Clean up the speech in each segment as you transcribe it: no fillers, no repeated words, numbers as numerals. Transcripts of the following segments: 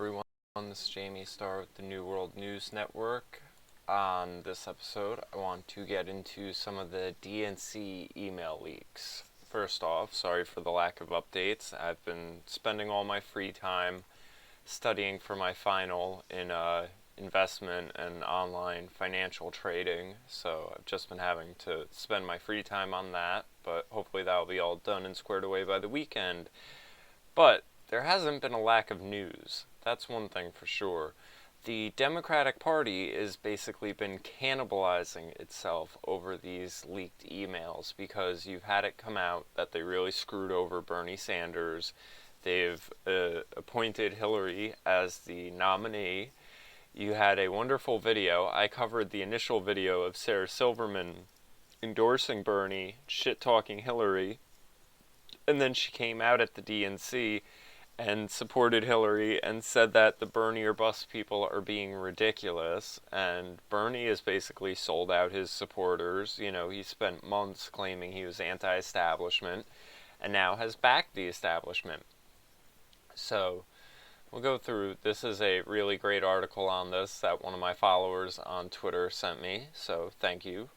Everyone, this is JamieStarr with the New World News Network. On this episode, I want to get into some of the DNC email leaks. First off, sorry for the lack of updates. I've been spending all my free time studying for my final in investment and online financial trading, so I've just been having to spend my free time on that, but hopefully that'll be all done and squared away by the weekend. But there hasn't been a lack of news. That's one thing for sure. The Democratic Party has basically been cannibalizing itself over these leaked emails because you've had it come out that they really screwed over Bernie Sanders. They've appointed Hillary as the nominee. You had a wonderful video. I covered the initial video of Sarah Silverman endorsing Bernie, shit-talking Hillary, and then she came out at the DNC and supported Hillary and said that the Bernie or bust people are being ridiculous, and Bernie has basically sold out his supporters. You know, he spent months claiming he was anti-establishment, and now has backed the establishment. So, we'll go through. This is a really great article on this that one of my followers on Twitter sent me, so thank you.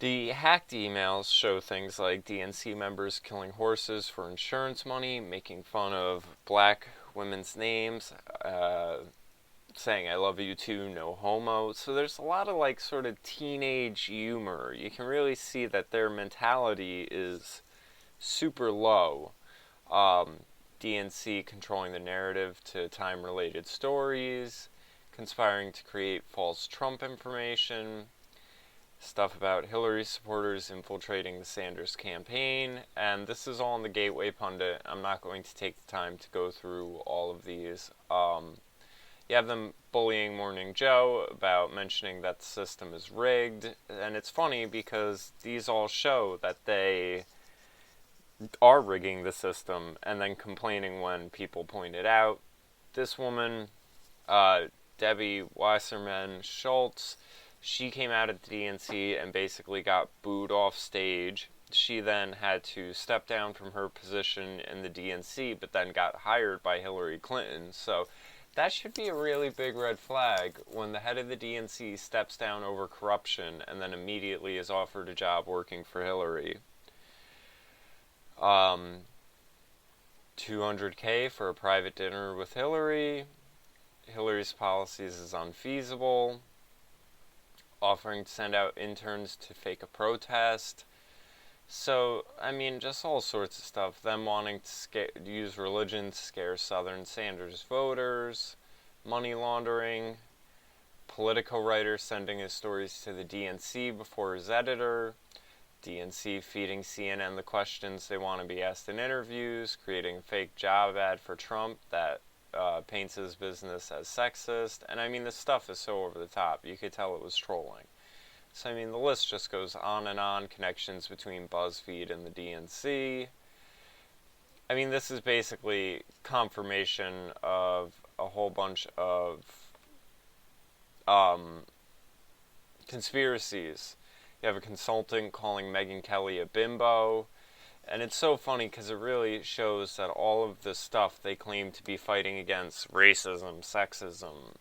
The hacked emails show things like DNC members killing horses for insurance money, making fun of black women's names, saying I love you too, no homo. So there's a lot of like sort of teenage humor. You can really see that their mentality is super low. DNC controlling the narrative to time-related stories, conspiring to create false Trump information, stuff about Hillary supporters infiltrating the Sanders campaign, and this is all in the Gateway Pundit. I'm not going to take the time to go through all of these. You have them bullying Morning Joe about mentioning that the system is rigged, and it's funny because these all show that they are rigging the system and then complaining when people point it out. This woman, Debbie Wasserman Schultz, she came out at the DNC and basically got booed off stage. She then had to step down from her position in the DNC, but then got hired by Hillary Clinton. So that should be a really big red flag when the head of the DNC steps down over corruption and then immediately is offered a job working for Hillary. $200K for a private dinner with Hillary. Hillary's policies is unfeasible. Offering to send out interns to fake a protest. So, I mean, just all sorts of stuff. Them wanting to use religion to scare Southern Sanders voters. Money laundering. Politico writer sending his stories to the DNC before his editor. DNC feeding CNN the questions they want to be asked in interviews. Creating a fake job ad for Trump that paints his business as sexist, and I mean, this stuff is so over the top, you could tell it was trolling. So, I mean, the list just goes on and on, connections between BuzzFeed and the DNC. I mean, this is basically confirmation of a whole bunch of conspiracies. You have a consultant calling Megyn Kelly a bimbo. And it's so funny because it really shows that all of this stuff they claim to be fighting against, racism, sexism,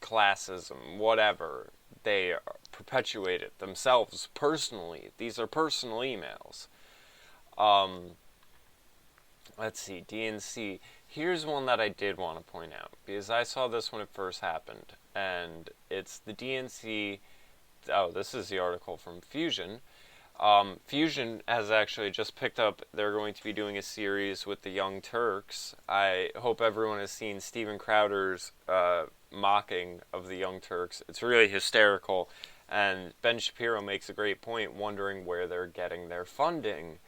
classism, whatever, they perpetuate it themselves personally. These are personal emails. Let's see, DNC. Here's one that I did want to point out because I saw this when it first happened. And it's the DNC. Oh, this is the article from Fusion. Fusion has actually just picked up, they're going to be doing a series with the Young Turks. I hope everyone has seen Steven Crowder's mocking of the Young Turks. It's really hysterical, and Ben Shapiro makes a great point wondering where they're getting their funding,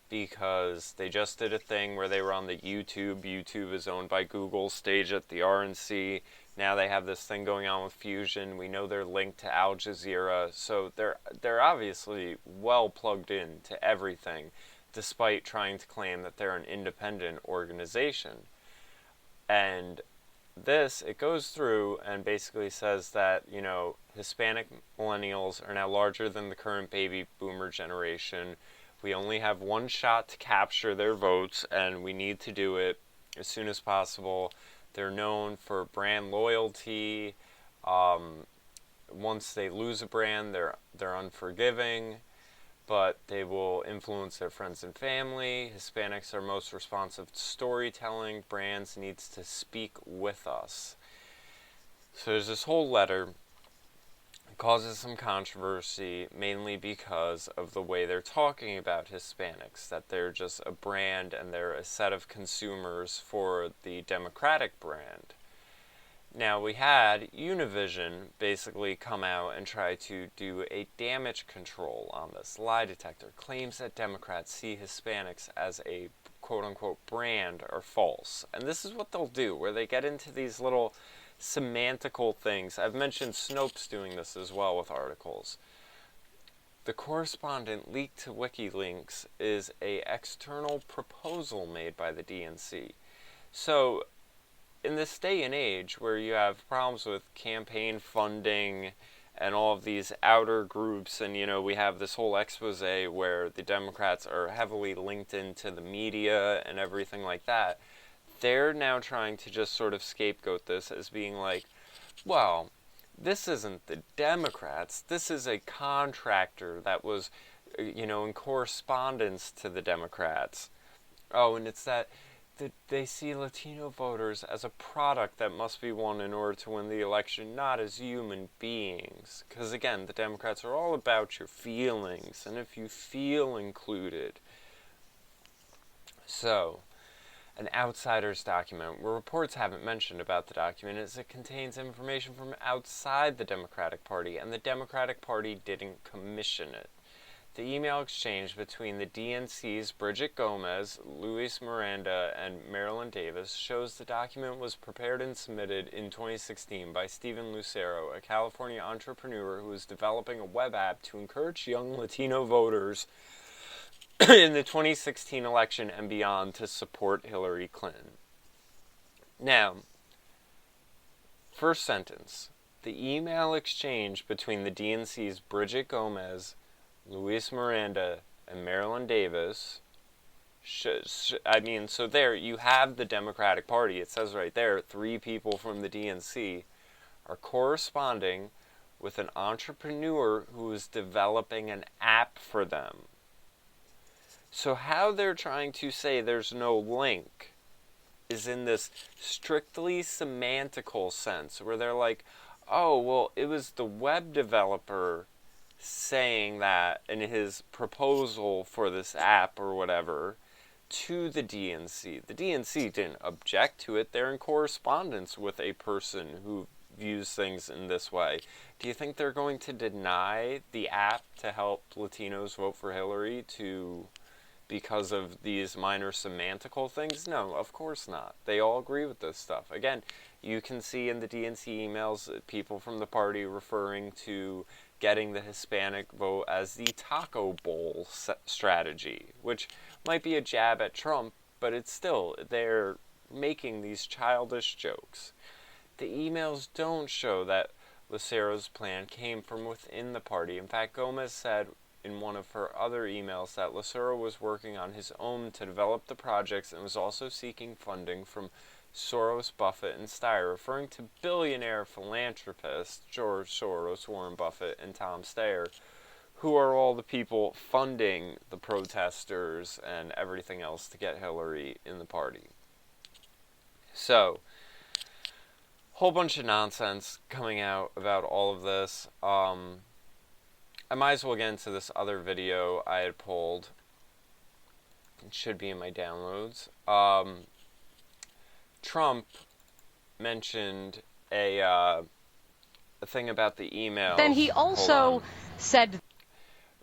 because they just did a thing where they were on the YouTube. YouTube is owned by Google, stage at the RNC. Now they have this thing going on with Fusion. We know they're linked to Al Jazeera, so they're obviously well plugged in to everything, despite trying to claim that they're an independent organization. And this, it goes through and basically says that, you know, Hispanic millennials are now larger than the current baby boomer generation. We only have one shot to capture their votes, and we need to do it as soon as possible. They're known for brand loyalty. Once they lose a brand, they're unforgiving, but they will influence their friends and family. Hispanics are most responsive to storytelling. Brands needs to speak with us. So there's this whole letter. It causes some controversy, mainly because of the way they're talking about Hispanics, that they're just a brand and they're a set of consumers for the Democratic brand. Now, we had Univision basically come out and try to do a damage control on this lie detector. Claims that Democrats see Hispanics as a quote-unquote brand are false. And this is what they'll do, where they get into these little semantical things. I've mentioned Snopes doing this as well with articles. The correspondent leaked to WikiLeaks is a external proposal made by the DNC. So, in this day and age where you have problems with campaign funding and all of these outer groups, and we have this whole expose where the Democrats are heavily linked into the media and everything like that, they're now trying to just sort of scapegoat this as being like, well, this isn't the Democrats, this is a contractor that was, in correspondence to the Democrats. Oh, and it's that they see Latino voters as a product that must be won in order to win the election, not as human beings. Because again, the Democrats are all about your feelings, and if you feel included. So, an outsider's document, where reports haven't mentioned about the document, is it contains information from outside the Democratic Party, and the Democratic Party didn't commission it. The email exchange between the DNC's Bridget Gomez, Luis Miranda, and Marilyn Davis shows the document was prepared and submitted in 2016 by Steven Lucero, a California entrepreneur who is developing a web app to encourage young Latino voters in the 2016 election and beyond to support Hillary Clinton. Now, first sentence. The email exchange between the DNC's Bridget Gomez, Luis Miranda, and Marilyn Davis, so there you have the Democratic Party. It says right there, 3 people from the DNC are corresponding with an entrepreneur who is developing an app for them. So how they're trying to say there's no link is in this strictly semantical sense, where they're like, oh, well, it was the web developer saying that in his proposal for this app or whatever to the DNC. The DNC didn't object to it. They're in correspondence with a person who views things in this way. Do you think they're going to deny the app to help Latinos vote for Hillary because of these minor semantical things? No, of course not. They all agree with this stuff. Again, you can see in the DNC emails people from the party referring to getting the Hispanic vote as the taco bowl strategy, which might be a jab at Trump, but it's still, they're making these childish jokes. The emails don't show that Lucero's plan came from within the party. In fact, Gomez said in one of her other emails that Lucero was working on his own to develop the projects and was also seeking funding from Soros, Buffett, and Steyer, referring to billionaire philanthropists George Soros, Warren Buffett, and Tom Steyer, who are all the people funding the protesters and everything else to get Hillary in the party. So, whole bunch of nonsense coming out about all of this. I might as well get into this other video I had pulled. It should be in my downloads. Trump mentioned a thing about the email. Then he also said,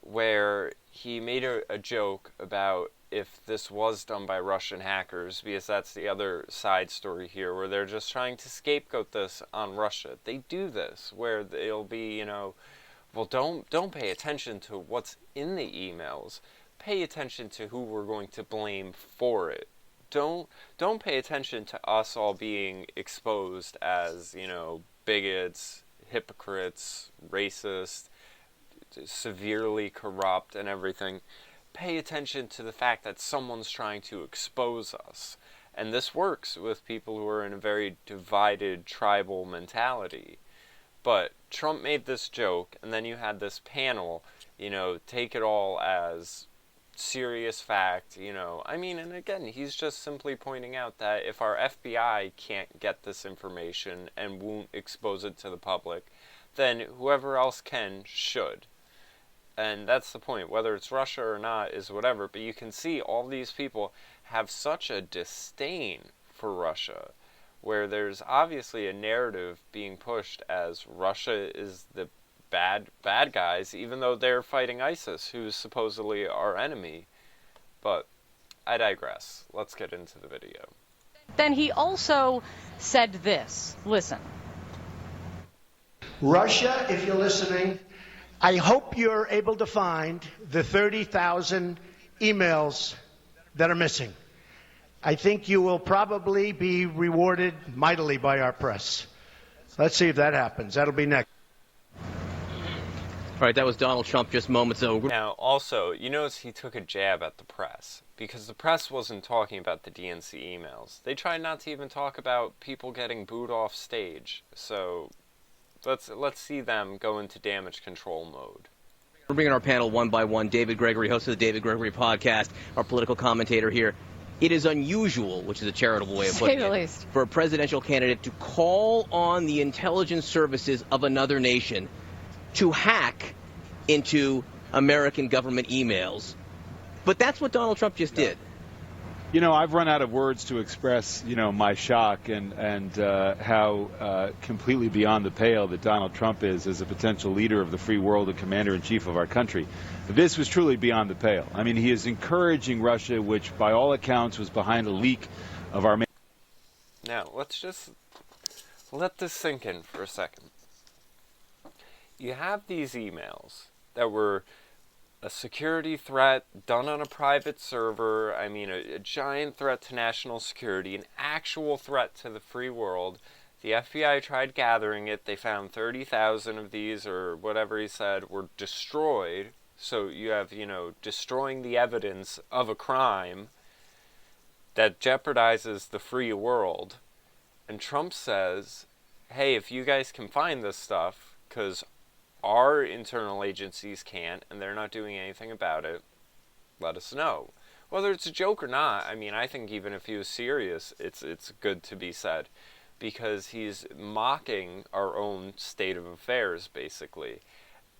where he made a joke about if this was done by Russian hackers, because that's the other side story here, where they're just trying to scapegoat this on Russia. They do this, where they'll be, well, don't pay attention to what's in the emails. Pay attention to who we're going to blame for it. Don't pay attention to us all being exposed as, bigots, hypocrites, racist, severely corrupt, and everything. Pay attention to the fact that someone's trying to expose us. And this works with people who are in a very divided tribal mentality. But Trump made this joke, and then you had this panel, take it all as serious fact, and again, he's just simply pointing out that if our FBI can't get this information and won't expose it to the public, then whoever else should. And that's the point. Whether it's Russia or not is whatever, but you can see all these people have such a disdain for Russia, where there's obviously a narrative being pushed as Russia is the bad guys, even though they're fighting ISIS, who's supposedly our enemy. But I digress. Let's get into the video. Then he also said this. Listen. Russia, if you're listening, I hope you're able to find the 30,000 emails that are missing. I think you will probably be rewarded mightily by our press. Let's see if that happens. That'll be next. All right, that was Donald Trump just moments ago. Now, also, you notice he took a jab at the press, because the press wasn't talking about the DNC emails. They tried not to even talk about people getting booed off stage. So let's see them go into damage control mode. We're bringing our panel one by one. David Gregory, host of the David Gregory podcast, our political commentator here. It is unusual, which is a charitable way of putting it, for a presidential candidate to call on the intelligence services of another nation to hack into American government emails. But that's what Donald Trump just did. I've run out of words to express, my shock and how completely beyond the pale that Donald Trump is as a potential leader of the free world and commander-in-chief of our country. This was truly beyond the pale. I mean, he is encouraging Russia, which by all accounts was behind a leak of our... Now, let's just let this sink in for a second. You have these emails that were a security threat done on a private server, a giant threat to national security, an actual threat to the free world. The FBI tried gathering it. They found 30,000 of these, or whatever he said, were destroyed. So you have, destroying the evidence of a crime that jeopardizes the free world. And Trump says, hey, if you guys can find this stuff, because our internal agencies can't, and they're not doing anything about it, let us know. Whether it's a joke or not, I think even if he was serious, it's good to be said, because he's mocking our own state of affairs, basically.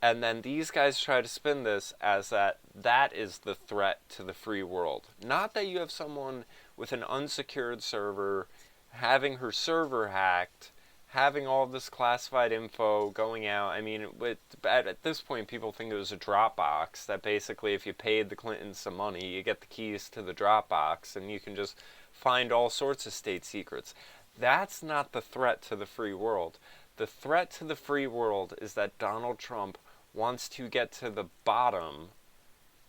And then these guys try to spin this as that is the threat to the free world. Not that you have someone with an unsecured server having her server hacked, having all this classified info going out. At this point, people think it was a Dropbox, that basically if you paid the Clintons some money, you get the keys to the Dropbox, and you can just find all sorts of state secrets. That's not the threat to the free world. The threat to the free world is that Donald Trump wants to get to the bottom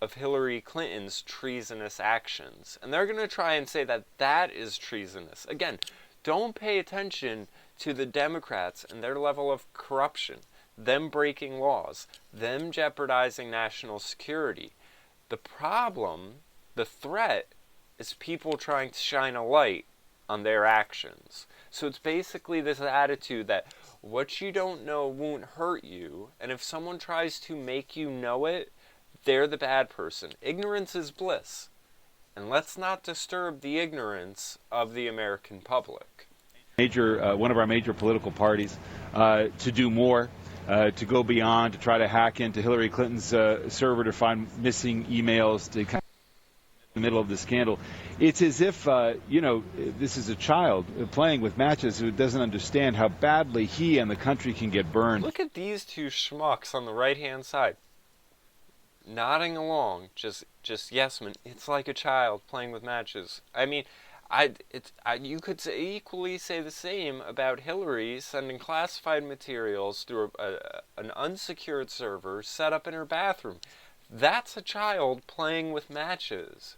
of Hillary Clinton's treasonous actions. And they're going to try and say that is treasonous. Again, don't pay attention to the Democrats and their level of corruption, them breaking laws, them jeopardizing national security. The problem, the threat, is people trying to shine a light on their actions. So it's basically this attitude that what you don't know won't hurt you, and if someone tries to make you know it, they're the bad person. Ignorance is bliss, and let's not disturb the ignorance of the American public. One of our major political parties to do more, to go beyond, to try to hack into Hillary Clinton's server to find missing emails, to kind of in the middle of the scandal. It's as if, this is a child playing with matches who doesn't understand how badly he and the country can get burned. Look at these two schmucks on the right-hand side, nodding along, just yes man. It's like a child playing with matches. You could equally say the same about Hillary sending classified materials through an unsecured server set up in her bathroom. That's a child playing with matches.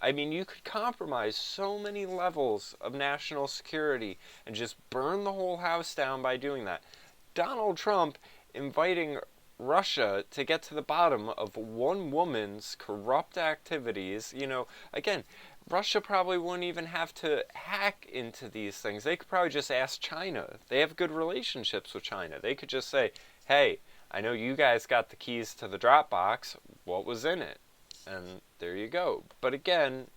You could compromise so many levels of national security and just burn the whole house down by doing that. Donald Trump inviting Russia to get to the bottom of one woman's corrupt activities. Again, Russia probably wouldn't even have to hack into these things. They could probably just ask China. They have good relationships with China. They could just say, hey, I know you guys got the keys to the Dropbox. What was in it? And there you go. But again,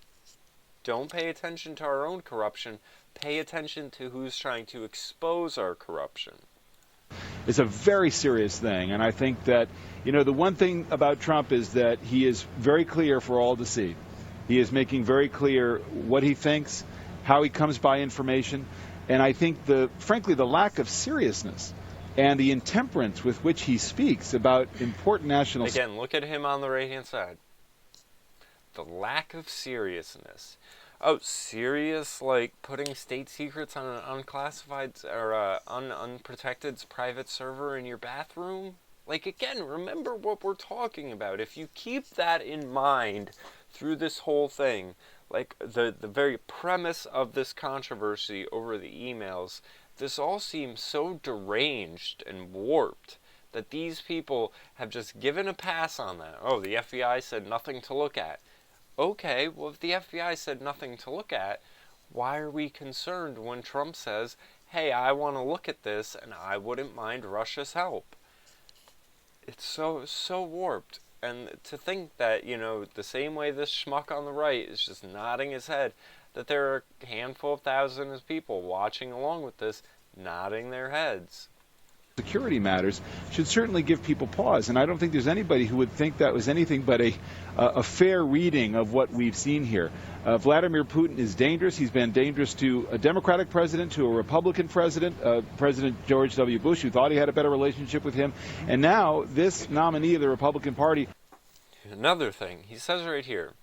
don't pay attention to our own corruption. Pay attention to who's trying to expose our corruption. It's a very serious thing, and I think that, the one thing about Trump is that he is very clear for all to see. He is making very clear what he thinks, how he comes by information, and I think, frankly, the lack of seriousness and the intemperance with which he speaks about important national... Again, look at him on the right-hand side. The lack of seriousness. Oh, serious, like putting state secrets on an unclassified or unprotected private server in your bathroom? Like, again, remember what we're talking about. If you keep that in mind through this whole thing, like the very premise of this controversy over the emails, this all seems so deranged and warped that these people have just given a pass on that. Oh, the FBI said nothing to look at. Okay, well, if the FBI said nothing to look at, why are we concerned when Trump says, hey, I want to look at this and I wouldn't mind Russia's help? It's so warped. And to think that, the same way this schmuck on the right is just nodding his head, that there are a handful of thousands of people watching along with this, nodding their heads. Security matters should certainly give people pause, and I don't think there's anybody who would think that was anything but a fair reading of what we've seen here. Vladimir Putin is dangerous. He's been dangerous to a Democratic president, to a Republican president, President George W. Bush, who thought he had a better relationship with him, and now this nominee of the Republican Party. Another thing, he says right here,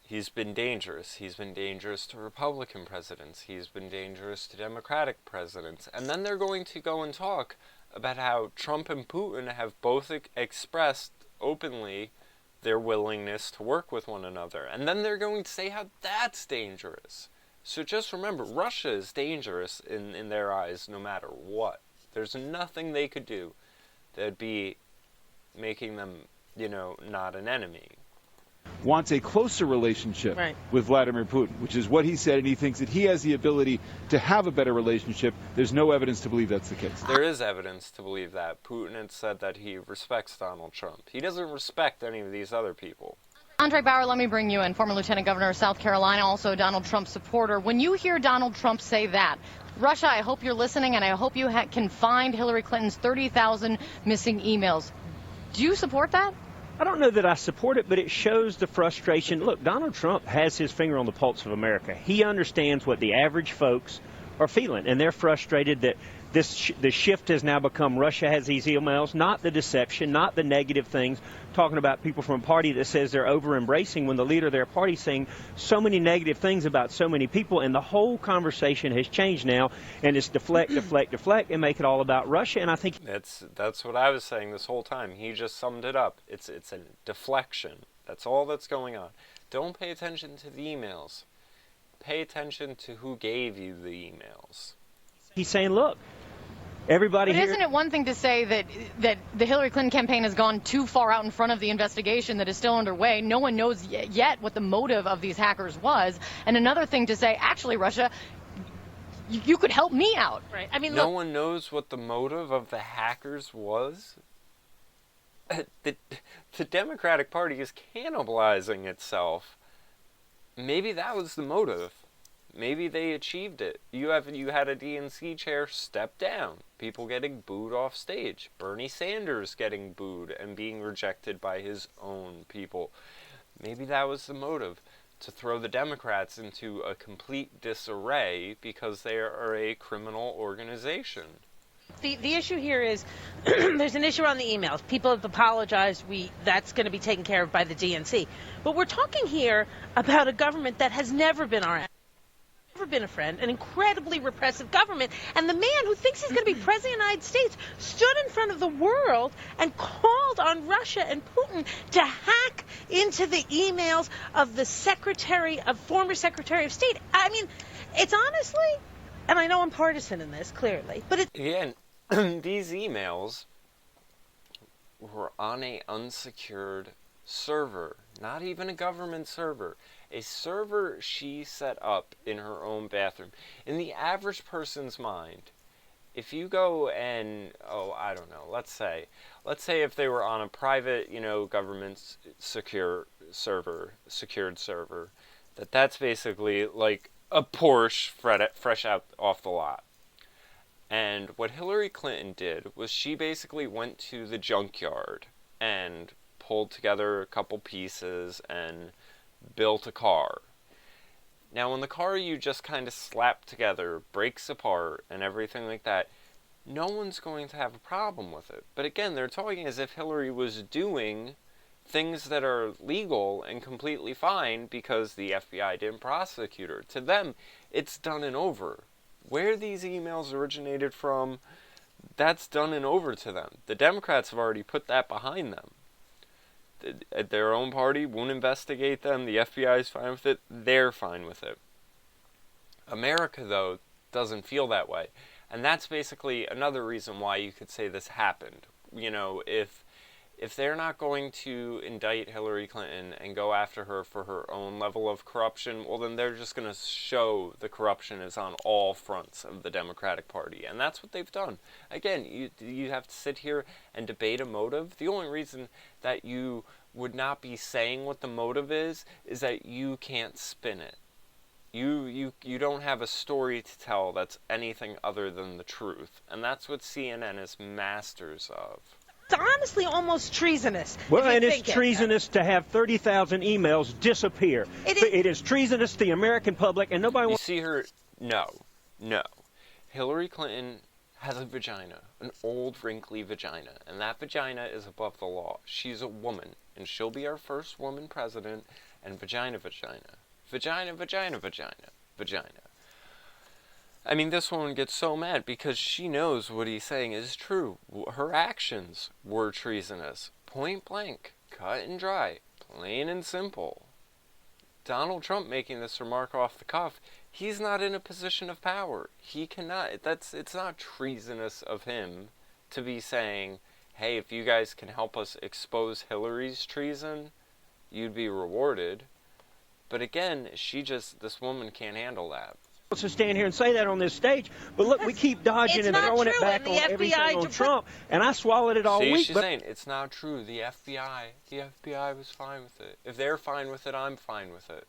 he's been dangerous. He's been dangerous to Republican presidents. He's been dangerous to Democratic presidents. And then they're going to go and talk about how Trump and Putin have both expressed openly their willingness to work with one another. And then they're going to say how that's dangerous. So just remember, Russia is dangerous in their eyes no matter what. There's nothing they could do that'd be making them, not an enemy. Wants a closer relationship with Vladimir Putin, which is what he said, and he thinks that he has the ability to have a better relationship. There's no evidence to believe that's the case. There is evidence to believe that. Putin had said that he respects Donald Trump. He doesn't respect any of these other people. Andre Bauer, let me bring you in, former Lieutenant Governor of South Carolina, also a Donald Trump supporter. When you hear Donald Trump say that, Russia, I hope you're listening, and I hope you can find Hillary Clinton's 30,000 missing emails. Do you support that? I don't know that I support it, but it shows the frustration. Look, Donald Trump has his finger on the pulse of America. He understands what the average folks are feeling, and they're frustrated that the shift has now become Russia has these emails, not the deception, not the negative things, talking about people from a party that says they're over-embracing when the leader of their party is saying so many negative things about so many people, and the whole conversation has changed now, and it's deflect, and make it all about Russia, and I think... That's what I was saying this whole time. He just summed it up. It's a deflection. That's all that's going on. Don't pay attention to the emails. Pay attention to who gave you the emails. He's saying, look, everybody here... But isn't it one thing to say that the Hillary Clinton campaign has gone too far out in front of the investigation that is still underway? No one knows yet what the motive of these hackers was. And another thing to say, actually, Russia, you could help me out. Right. I mean, no one knows what the motive of the hackers was. The Democratic Party is cannibalizing itself. Maybe that was the motive. Maybe they achieved it. You had a DNC chair step down. People getting booed off stage. Bernie Sanders getting booed and being rejected by his own people. Maybe that was the motive, to throw the Democrats into a complete disarray because they are a criminal organization. The issue here is there's an issue on the emails. People have apologized. That's going to be taken care of by the DNC. But we're talking here about a government that has never been our never been a friend, an incredibly repressive government, and the man who thinks he's going to be president of the United States stood in front of the world and called on Russia and Putin to hack into the emails of the former Secretary of State. I mean, it's honestly, and I know I'm partisan in this, clearly, but Again, these emails were on an unsecured server, not even a government server. A server she set up in her own bathroom. In the average person's mind, if you go and, I don't know, let's say if they were on a private, government secured server, that's basically like a Porsche fresh out off the lot. And what Hillary Clinton did was she basically went to the junkyard and pulled together a couple pieces and built a car. Now, when the car you just kind of slap together breaks apart and everything like that, no one's going to have a problem with it. But again, they're talking as if Hillary was doing things that are legal and completely fine because the FBI didn't prosecute her. To them, it's done and over. Where these emails originated from, that's done and over to them. The Democrats have already put that behind them. Their own party won't investigate them. The FBI is fine with it. They're fine with it. America, though, doesn't feel that way. And that's basically another reason why you could say this happened. If they're not going to indict Hillary Clinton and go after her for her own level of corruption, well, then they're just going to show the corruption is on all fronts of the Democratic Party. And that's what they've done. Again, you have to sit here and debate a motive. The only reason that you would not be saying what the motive is that you can't spin it. You don't have a story to tell that's anything other than the truth. And that's what CNN is masters of. It's honestly almost treasonous. Well, and it's treasonous to have 30,000 emails disappear. It is treasonous to the American public, and nobody wants... You see her... No. Hillary Clinton has a vagina, an old, wrinkly vagina, and that vagina is above the law. She's a woman, and she'll be our first woman president, and vagina. I mean, this woman gets so mad because she knows what he's saying is true. Her actions were treasonous. Point blank. Cut and dry. Plain and simple. Donald Trump making this remark off the cuff, he's not in a position of power. He cannot. It's not treasonous of him to be saying, hey, if you guys can help us expose Hillary's treason, you'd be rewarded. But again, this woman can't handle that. To stand here and say that on this stage, but look, we keep dodging and throwing it back on everything on Trump, and I swallowed it all week. She's saying it's not true. The FBI was fine with it. If they're fine with it, I'm fine with it.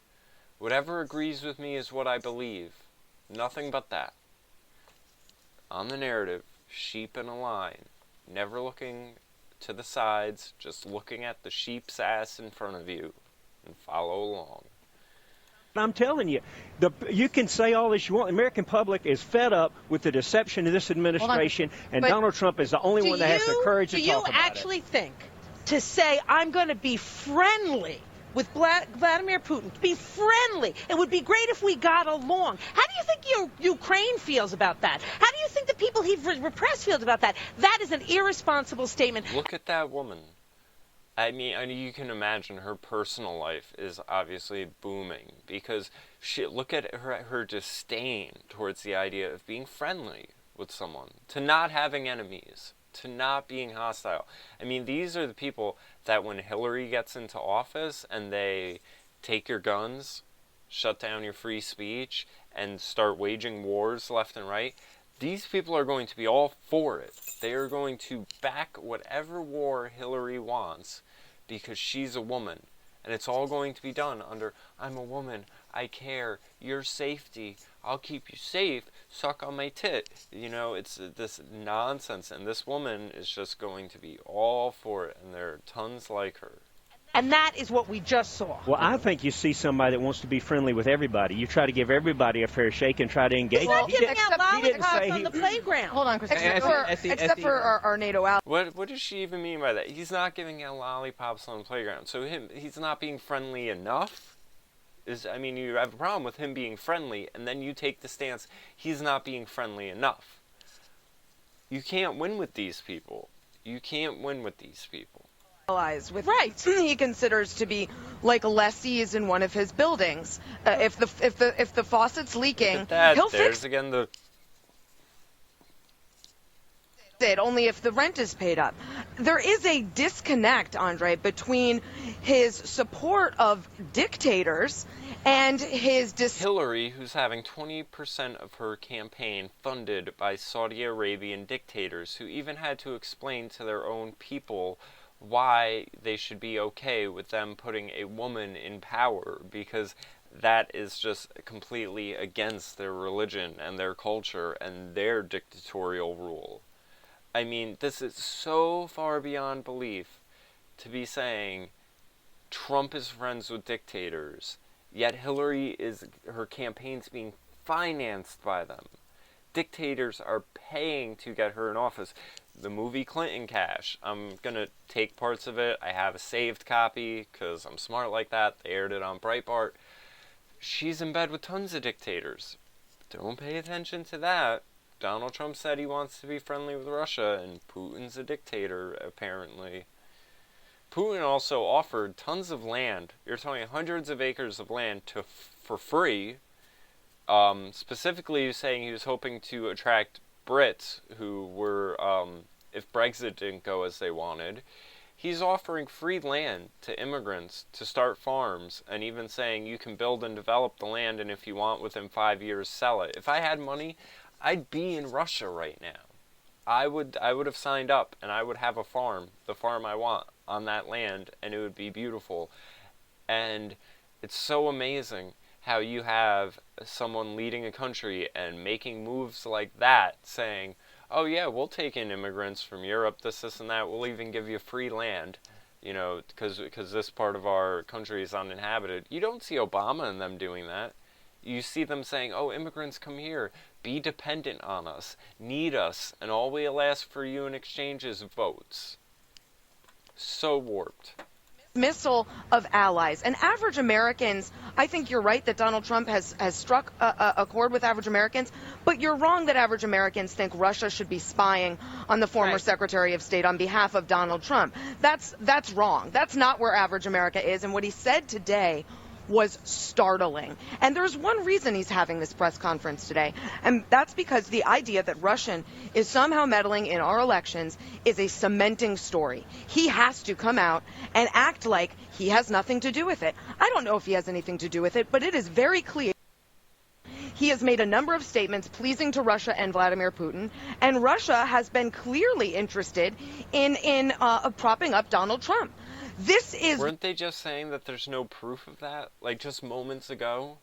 Whatever agrees with me is what I believe. Nothing but that. On the narrative, sheep in a line, never looking to the sides, just looking at the sheep's ass in front of you, and follow along. I'm telling you, you can say all this you want. The American public is fed up with the deception of this administration, and Donald Trump is the only one that has the courage to talk about it. Do you actually think to say, I'm going to be friendly with Vladimir Putin, to be friendly, it would be great if we got along? How do you think Ukraine feels about that? How do you think the people he repressed feels about that? That is an irresponsible statement. Look at that woman. I mean, you can imagine her personal life is obviously booming because look at her disdain towards the idea of being friendly with someone, to not having enemies, to not being hostile. I mean, these are the people that when Hillary gets into office and they take your guns, shut down your free speech, and start waging wars left and right, these people are going to be all for it. They are going to back whatever war Hillary wants because she's a woman. And it's all going to be done under, I'm a woman, I care, your safety, I'll keep you safe, suck on my tit. It's this nonsense. And this woman is just going to be all for it. And there are tons like her. And that is what we just saw. Well, I think you see somebody that wants to be friendly with everybody. You try to give everybody a fair shake and try to engage. He's not giving out lollipops on the playground. Hold on, Christine. Except for our NATO allies. What does she even mean by that? He's not giving out lollipops on the playground. So he's not being friendly enough? You have a problem with him being friendly, and then you take the stance, he's not being friendly enough. You can't win with these people. With he considers to be like lessees in one of his buildings. If the faucet's leaking, he'll fix again the only if the rent is paid up. There is a disconnect, Andre, between his support of dictators and his Hillary, who's having 20% of her campaign funded by Saudi Arabian dictators who even had to explain to their own people why they should be okay with them putting a woman in power, because that is just completely against their religion and their culture and their dictatorial rule. I mean, this is so far beyond belief to be saying Trump is friends with dictators, yet her campaign's being financed by them. Dictators are paying to get her in office. The movie Clinton Cash, I'm going to take parts of it. I have a saved copy because I'm smart like that. They aired it on Breitbart. She's in bed with tons of dictators. Don't pay attention to that. Donald Trump said he wants to be friendly with Russia, and Putin's a dictator, apparently. Putin also offered tons of land. You're talking hundreds of acres of land for free. Specifically saying he was hoping to attract Brits who were, if Brexit didn't go as they wanted. He's offering free land to immigrants to start farms, and even saying you can build and develop the land, and if you want, within 5 years, sell it. If I had money, I'd be in Russia right now. I would have signed up, and I would have a farm, the farm I want, on that land, and it would be beautiful. And it's so amazing how you have someone leading a country and making moves like that, saying, oh yeah, we'll take in immigrants from Europe, this, and that, we'll even give you free land, you know, because this part of our country is uninhabited. You don't see Obama and them doing that. You see them saying, oh, immigrants, come here, be dependent on us, need us, and all we'll ask for you in exchange is votes. So warped. Dismissal of allies. And average Americans, I think you're right that Donald Trump has struck a chord with average Americans, but you're wrong that average Americans think Russia should be spying on the former Secretary of State on behalf of Donald Trump. That's wrong. That's not where average America is. And what he said today was startling. And there's one reason he's having this press conference today, and that's because the idea that Russian is somehow meddling in our elections is a cementing story. He has to come out and act like he has nothing to do with it. I don't know if he has anything to do with it, but it is very clear. He has made a number of statements pleasing to Russia and Vladimir Putin, and Russia has been clearly interested in propping up Donald Trump. Weren't they just saying that there's no proof of that? Like just moments ago?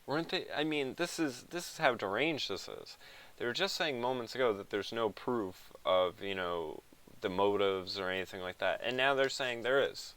Weren't they? I mean, this is how deranged this is. They were just saying moments ago that there's no proof of, you know, the motives or anything like that. And now they're saying there is.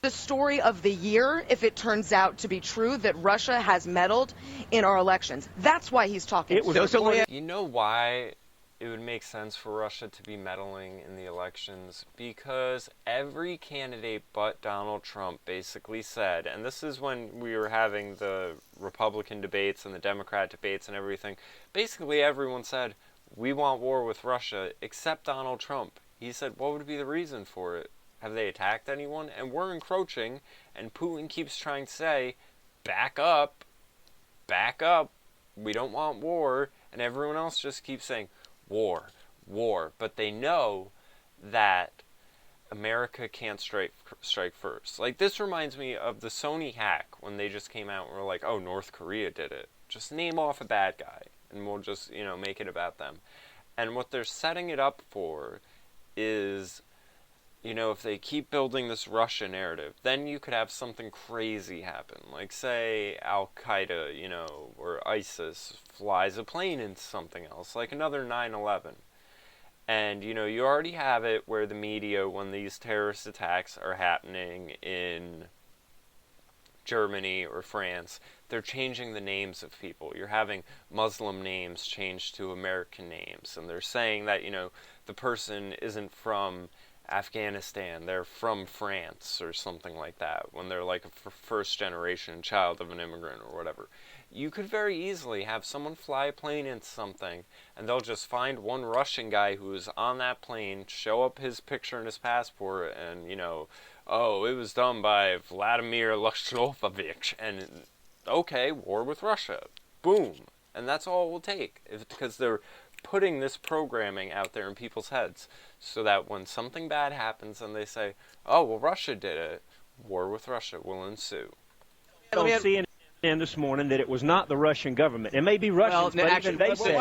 The story of the year, if it turns out to be true that Russia has meddled in our elections. That's why he's talking. You know why it would make sense for Russia to be meddling in the elections? Because every candidate but Donald Trump basically said, and this is when we were having the Republican debates and the Democrat debates and everything, basically everyone said, we want war with Russia, except Donald Trump. He said, what would be the reason for it? Have they attacked anyone? And we're encroaching, and Putin keeps trying to say, back up, we don't want war, and everyone else just keeps saying, war, but they know that America can't strike first. Like, this reminds me of the Sony hack when they just came out and were like, oh, North Korea did it. Just name off a bad guy, and we'll just, you know, make it about them. And what they're setting it up for is, you know, if they keep building this Russia narrative, then you could have something crazy happen. Like, say, Al-Qaeda, you know, or ISIS flies a plane into something else, like another 9/11. And, you know, you already have it where the media, when these terrorist attacks are happening in Germany or France, they're changing the names of people. You're having Muslim names changed to American names, and they're saying that, you know, the person isn't from Afghanistan, they're from France or something like that, when they're like a first generation child of an immigrant or whatever. You could very easily have someone fly a plane into something, and they'll just find one Russian guy who's on that plane, show up his picture and his passport, and, you know, oh, it was done by Vladimir Lashlovovich, and okay, war with Russia. Boom. And that's all it will take, because they're putting this programming out there in people's heads so that when something bad happens and they say, oh, well, Russia did it, war with Russia will ensue. On CNN this morning that it was not the Russian government. It may be Russians, but actually, even they said...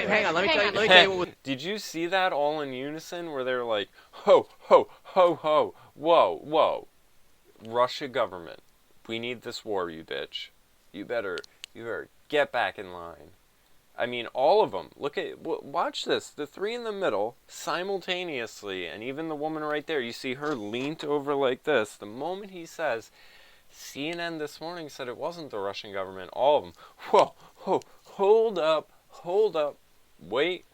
hang on, let me tell you what was... Did you see that all in unison where they're like, ho, ho, ho, ho, whoa, whoa, Russia government, we need this war, you bitch. You better get back in line. I mean, all of them. Watch this. The three in the middle, simultaneously, and even the woman right there, you see her leaned over like this. The moment he says, CNN this morning said it wasn't the Russian government, all of them, whoa, hold up, wait,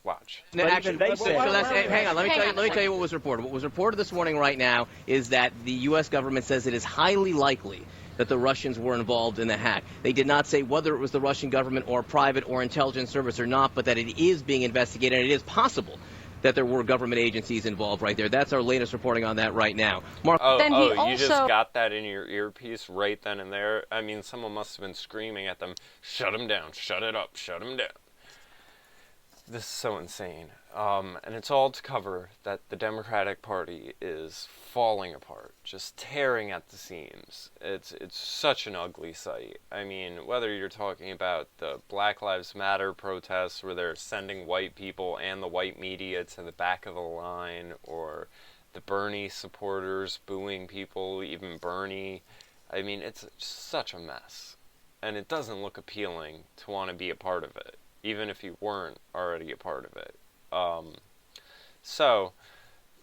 watch. Actually, hang on, let me tell you what was reported. What was reported this morning right now is that the U.S. government says it is highly likely that the Russians were involved in the hack. They did not say whether it was the Russian government or private or intelligence service or not, but that it is being investigated, and it is possible that there were government agencies involved right there. That's our latest reporting on that right now. Mark, you just got that in your earpiece right then and there? I mean, someone must have been screaming at them, shut him down, shut it up, shut him down. This is so insane. And it's all to cover that the Democratic Party is falling apart, just tearing at the seams. It's such an ugly sight. I mean, whether you're talking about the Black Lives Matter protests where they're sending white people and the white media to the back of the line, or the Bernie supporters booing people, even Bernie. I mean, it's such a mess. And it doesn't look appealing to want to be a part of it, even if you weren't already a part of it. So,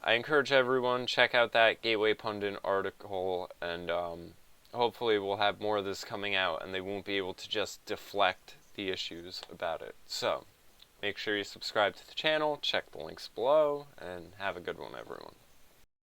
I encourage everyone, check out that Gateway Pundit article, and hopefully we'll have more of this coming out, and they won't be able to just deflect the issues about it. So, make sure you subscribe to the channel, check the links below, and have a good one, everyone.